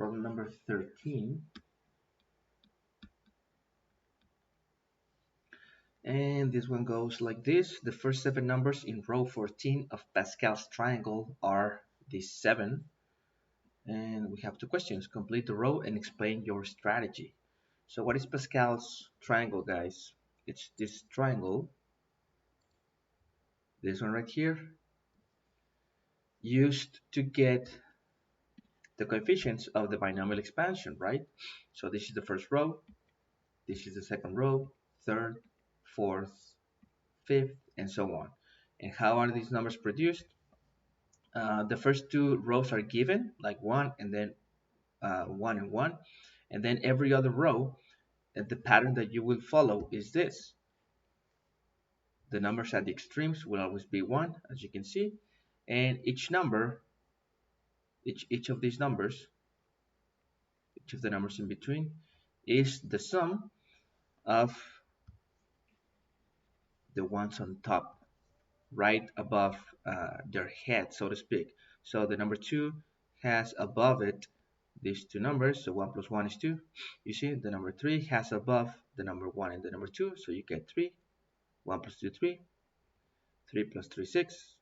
Problem number 13. And this one goes like this. The first 7 numbers in row 14 of Pascal's triangle are these 7. And we have 2 questions. Complete the row and explain your strategy. So what is Pascal's triangle, guys? It's this triangle, this one right here, used to get the coefficients of the binomial expansion, right? So this is the first row, this is the second row, third, fourth, fifth, and so on. And how are these numbers produced? The first 2 rows are given, like 1 and then 1 and 1. And then every other row, the pattern that you will follow is this. The numbers at the extremes will always be 1, as you can see. And each number, each of these numbers, each of the numbers in between, is the sum of the ones on top, right above their head, so to speak. So the number 2 has above it these 2 numbers, so 1 plus 1 is 2. You see, the number 3 has above the number 1 and the number 2, so you get 3. 1 plus 2, 3. 3 plus 3, 6.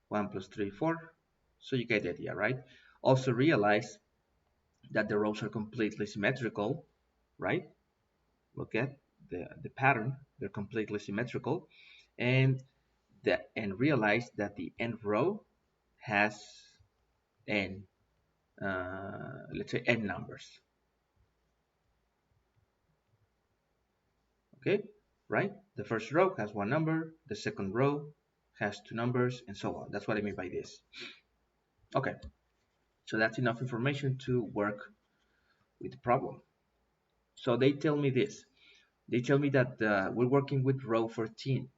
1 plus 3, 4. So you get the idea, right? Also realize that the rows are completely symmetrical, right? Look at the pattern, they're completely symmetrical. And realize that the nth row has n, let's say n numbers. Okay, right? The first row has 1 number, the second row has 2 numbers, and so on. That's what I mean by this. Okay, so that's enough information to work with the problem. So they tell me this. They tell me that we're working with row 14.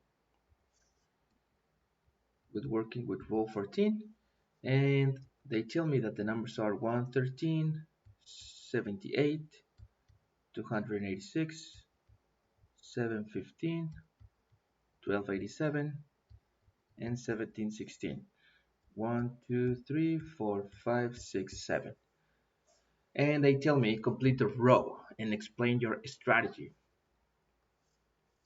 And they tell me that the numbers are 113, 78, 286, 715, 1287, and 1716. 1, 2, 3, 4, 5, 6, 7. And they tell me complete the row and explain your strategy.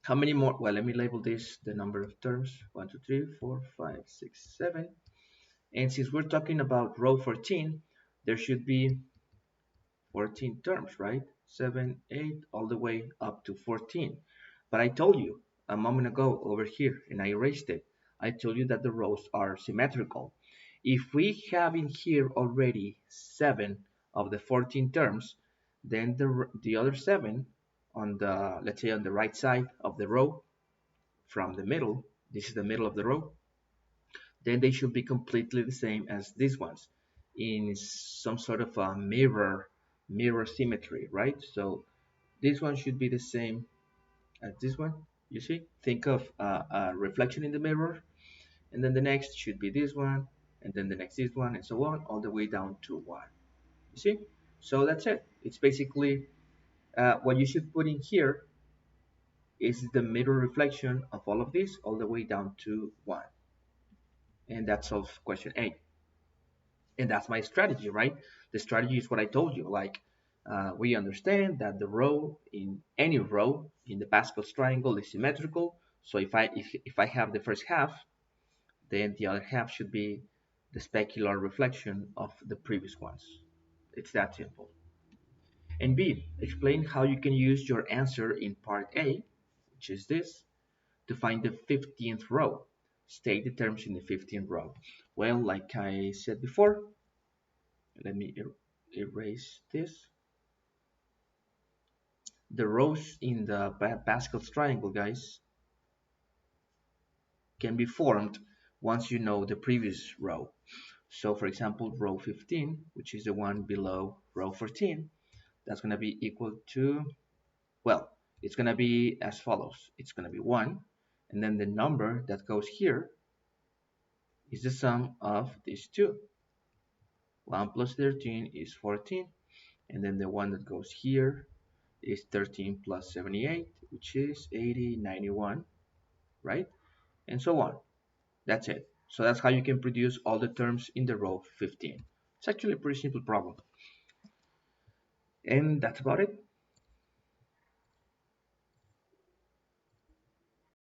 How many more? Well, let me label this the number of terms. 1, 2, 3, 4, 5, 6, 7. And since we're talking about row 14, there should be 14 terms, right? 7, 8, all the way up to 14. But I told you a moment ago over here, and I erased it. I told you that the rows are symmetrical. If we have in here already 7 of the 14 terms, then the other 7 on the, let's say on the right side of the row, from the middle, this is the middle of the row, then they should be completely the same as these ones in some sort of a mirror symmetry, right? So this one should be the same as this one. You see, think of a reflection in the mirror, and then the next should be this one, and then the next this one, and so on, all the way down to 1. You see? So that's it. It's basically what you should put in here is the mirror reflection of all of this all the way down to 1. And that solves question 8. And that's my strategy, right? The strategy is what I told you. Like we understand that the row in any row in the Pascal's triangle is symmetrical. So if I have the first half, then the other half should be the specular reflection of the previous ones. It's that simple. And B, explain how you can use your answer in part A, which is this, to find the 15th row. State the terms in the 15th row. Well, like I said before, let me erase this. The rows in the Pascal's triangle, guys, can be formed once you know the previous row. So for example, row 15, which is the one below row 14, that's going to be equal to, well, it's going to be as follows. It's going to be 1, and then the number that goes here is the sum of these two. 1 plus 13 is 14, and then the one that goes here is 13 plus 78, which is 80, 91, right? And so on. That's it. So that's how you can produce all the terms in the row 15. It's actually a pretty simple problem. And that's about it.